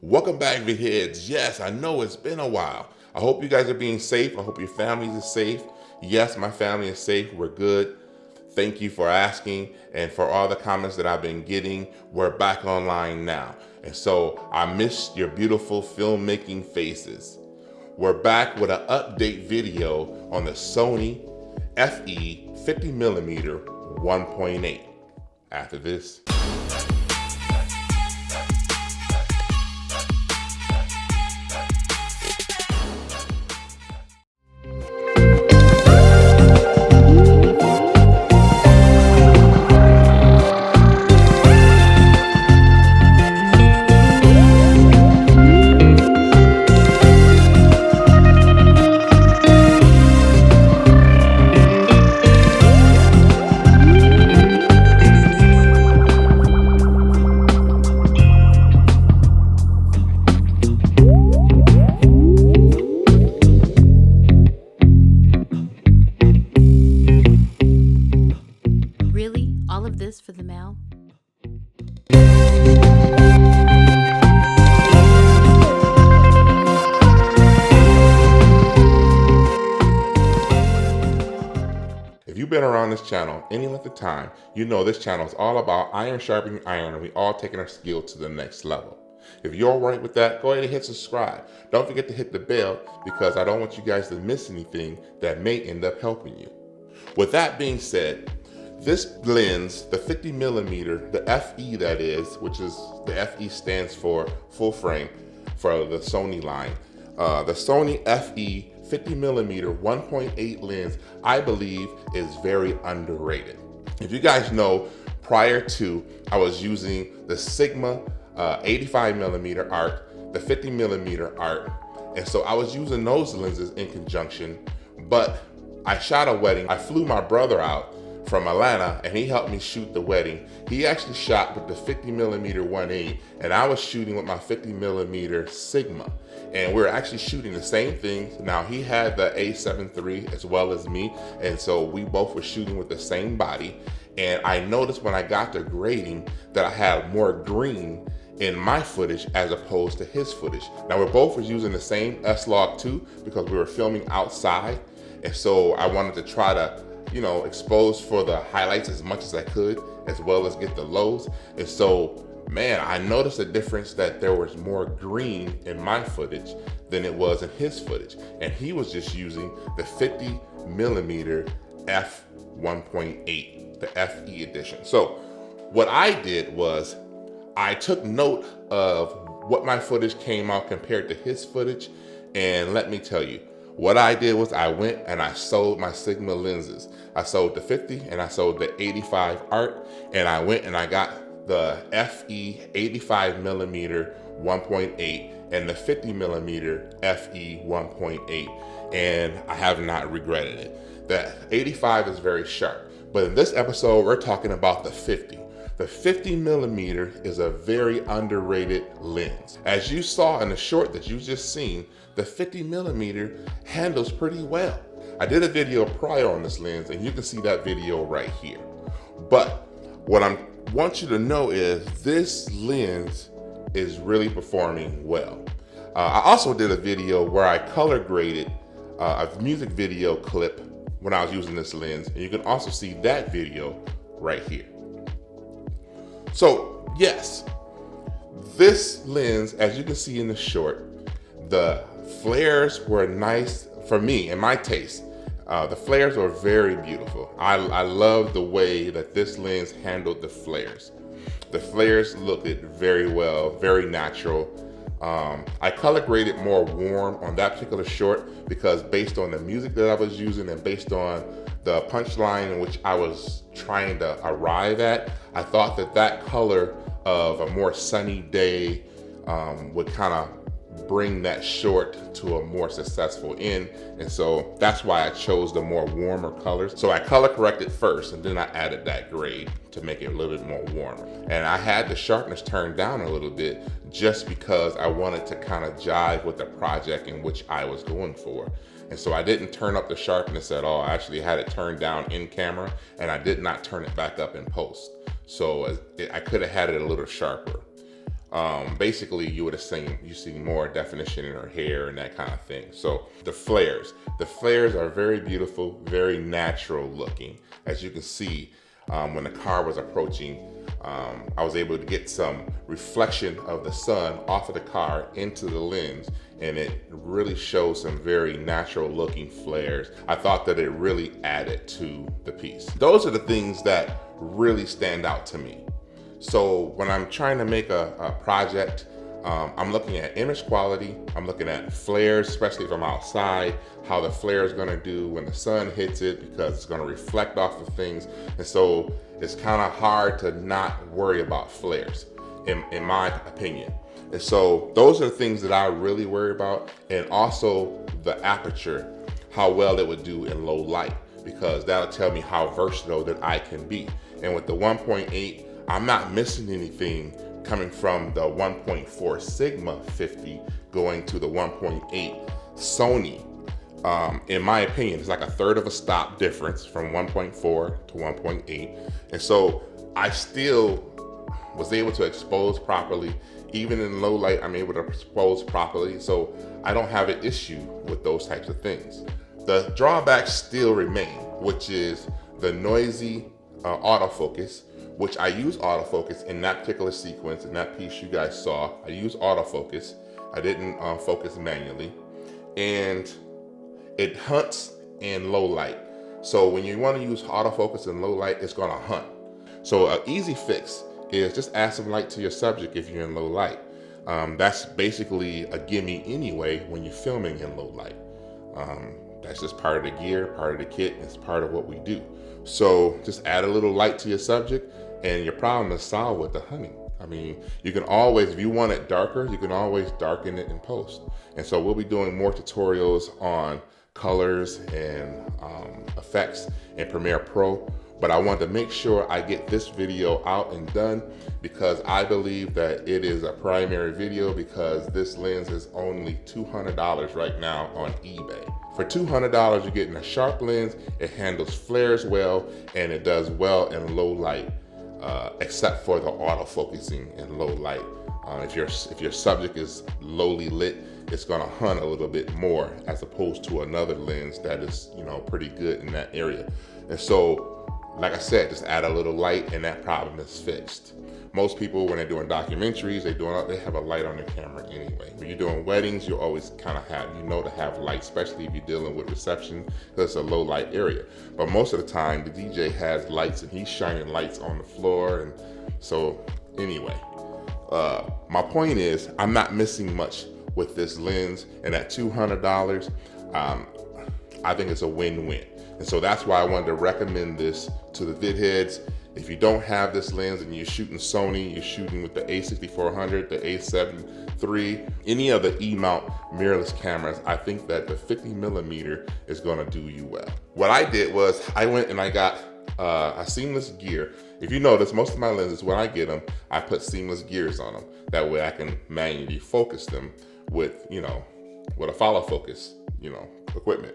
Welcome back, Vidheads. Yes, I know it's been a while. I hope you guys are being safe. I hope your families are safe. Yes, my family is safe. We're good. Thank you for asking and for all the comments that I've been getting. We're back online now. And so I missed your beautiful filmmaking faces. We're back with an update video on the Sony FE 50mm 1.8. After this. All of this for the mail? If you've been around this channel any length of time, you know this channel is all about iron sharpening iron, and we all taking our skill to the next level. If you're all right with that, go ahead and hit subscribe. Don't forget to hit the bell because I don't want you guys to miss anything that may end up helping you. With that being said, this lens, the 50mm, the FE that is, which is the FE stands for full frame for the Sony line. The Sony FE 50mm 1.8 lens, I believe, is very underrated. If you guys know, prior to, I was using the Sigma 85mm art, the 50mm art, and so I was using those lenses in conjunction, but I shot a wedding. I flew my brother out from Atlanta and he helped me shoot the wedding. He actually shot with the 50mm 1.8 and I was shooting with my 50mm Sigma, and we were actually shooting the same thing. Now he had the A7III as well as me, and so we both were shooting with the same body, and I noticed when I got to grading that I had more green in my footage as opposed to his footage. Now we both was using the same S-Log2 because we were filming outside, and so I wanted to try to, you know, expose for the highlights as much as I could, as well as get the lows. And so, man, I noticed a difference that there was more green in my footage than it was in his footage. And he was just using the 50mm f 1.8, the FE edition. So what I did was I took note of what my footage came out compared to his footage. And let me tell you, what I did was I went and I sold my Sigma lenses. I sold the 50 and I sold the 85 art, and I went and I got the FE 85mm 1.8 and the 50mm FE 1.8, and I have not regretted it. The 85 is very sharp, but in this episode we're talking about the 50. The 50mm is a very underrated lens. As you saw in the short that you just seen, the 50mm handles pretty well. I did a video prior on this lens and you can see that video right here. But what I want you to know is this lens is really performing well. I also did a video where I color graded a music video clip when I was using this lens, and you can also see that video right here. So yes, this lens, as you can see in the short, the flares were nice for me, in my taste. The flares were very beautiful. I love the way that this lens handled the flares. The flares looked very well, very natural. I color graded more warm on that particular short because based on the music that I was using and based on the punchline in which I was trying to arrive at, I thought that that color of a more sunny day would kind of bring that short to a more successful end. And so that's why I chose the more warmer colors. So I color corrected first and then I added that grade to make it a little bit more warmer. And I had the sharpness turned down a little bit just because I wanted to kind of jive with the project in which I was going for. And so I didn't turn up the sharpness at all. I actually had it turned down in camera and I did not turn it back up in post. So I could have had it a little sharper. basically you would have seen more definition in her hair and that kind of thing. So the flares are very beautiful, very natural looking. As you can see, when the car was approaching, I was able to get some reflection of the sun off of the car into the lens, and it really shows some very natural looking flares. I thought that it really added to the piece. Those are the things that really stand out to me. So when I'm trying to make a project, I'm looking at image quality, I'm looking at flares, especially if I'm outside, how the flare is gonna do when the sun hits it, because it's gonna reflect off of things. And so it's kind of hard to not worry about flares, in my opinion. And so those are the things that I really worry about, and also the aperture, how well it would do in low light, because that'll tell me how versatile that I can be. And with the 1.8, I'm not missing anything coming from the 1.4 Sigma 50 going to the 1.8 Sony. In my opinion, it's like a third of a stop difference from 1.4 to 1.8. And so I still was able to expose properly. Even in low light, I'm able to expose properly. So I don't have an issue with those types of things. The drawbacks still remain, which is the noisy autofocus, which I use autofocus in that particular sequence. In that piece you guys saw, I use autofocus. I didn't focus manually. And it hunts in low light. So when you want to use autofocus in low light, it's gonna hunt. So an easy fix is just add some light to your subject if you're in low light. That's basically a gimme anyway when you're filming in low light. That's just part of the gear, part of the kit, and it's part of what we do. So just add a little light to your subject and your problem is solved with the hunting. I mean, you can always, if you want it darker, you can always darken it in post. And so we'll be doing more tutorials on colors and effects in Premiere Pro. But I wanted to make sure I get this video out and done because I believe that it is a primary video, because this lens is only $200 right now on eBay. For $200, you're getting a sharp lens, it handles flares well, and it does well in low light, except for the autofocusing in low light. If your subject is lowly lit, it's gonna hunt a little bit more as opposed to another lens that is, pretty good in that area. And so, like I said, just add a little light and that problem is fixed. Most people, when they're doing documentaries, they have a light on their camera anyway. When you're doing weddings, you always kind of have, to have light, especially if you're dealing with reception, because it's a low light area. But most of the time, the DJ has lights and he's shining lights on the floor. And so anyway, my point is, I'm not missing much with this lens, and at $200, I think it's a win-win. And so that's why I wanted to recommend this to the vid heads. If you don't have this lens and you're shooting Sony, you're shooting with the A6400, the A7III, any of the E-mount mirrorless cameras, I think that the 50mm is gonna do you well. What I did was I went and I got a seamless gear. If you notice, most of my lenses, when I get them, I put seamless gears on them. That way I can manually focus them with, with a follow focus, equipment.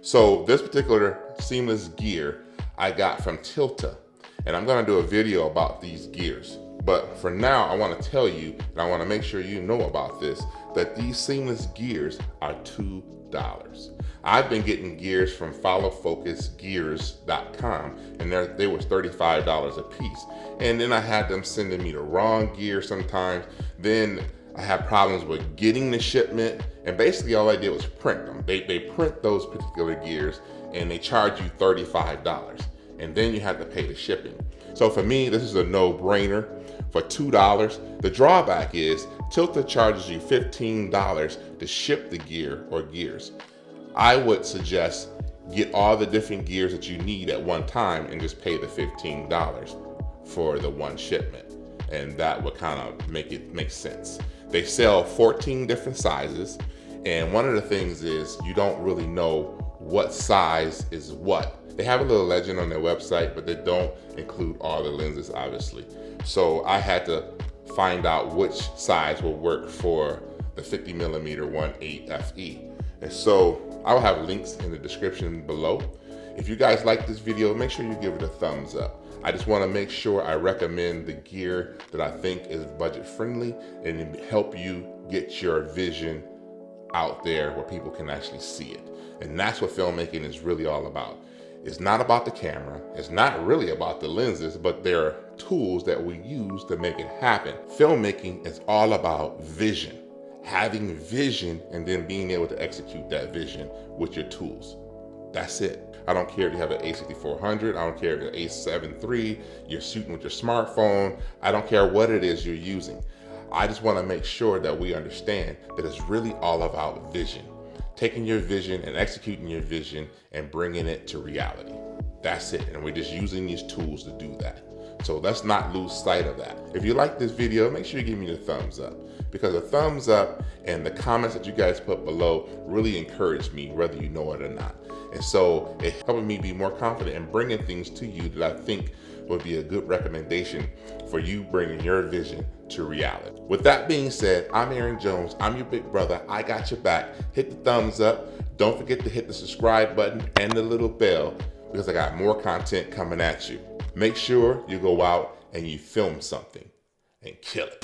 So this particular seamless gear I got from Tilta, and I'm gonna do a video about these gears. But for now, I wanna tell you, and I wanna make sure you know about this, that these seamless gears are $2. I've been getting gears from followfocusgears.com, and they was $35 a piece. And then I had them sending me the wrong gear sometimes. Then I had problems with getting the shipment, and basically all I did was print them. They print those particular gears and they charge you $35, and then you have to pay the shipping. So for me, this is a no-brainer for $2. The drawback is Tilta charges you $15 to ship the gear or gears. I would suggest get all the different gears that you need at one time and just pay the $15 for the one shipment. And that would kind of make it make sense. They sell 14 different sizes, and one of the things is you don't really know what size is what. They have a little legend on their website, but they don't include all the lenses, obviously. So I had to find out which size will work for the 50mm 1.8 FE. And so I will have links in the description below. If you guys like this video, make sure you give it a thumbs up. I just want to make sure I recommend the gear that I think is budget friendly and help you get your vision out there where people can actually see it. And that's what filmmaking is really all about. It's not about the camera. It's not really about the lenses, but there are tools that we use to make it happen. Filmmaking is all about vision, having vision and then being able to execute that vision with your tools. That's it. I don't care if you have an A7III, I don't care if it's an A7 III, you're shooting with your smartphone, I don't care what it is you're using. I just want to make sure that we understand that it's really all about vision. Taking your vision and executing your vision and bringing it to reality. That's it. And we're just using these tools to do that. So let's not lose sight of that. If you like this video, make sure you give me the thumbs up, because the thumbs up and the comments that you guys put below really encourage me, whether you know it or not. And so it helped me be more confident in bringing things to you that I think would be a good recommendation for you bringing your vision to reality. With that being said, I'm Aaron Jones. I'm your big brother. I got your back. Hit the thumbs up. Don't forget to hit the subscribe button and the little bell, because I got more content coming at you. Make sure you go out and you film something and kill it.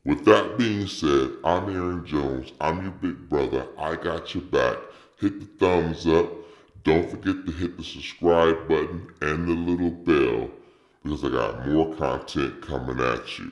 With that being said, I'm Aaron Jones. I'm your big brother. I got your back. Hit the thumbs up. Don't forget to hit the subscribe button and the little bell, because I got more content coming at you.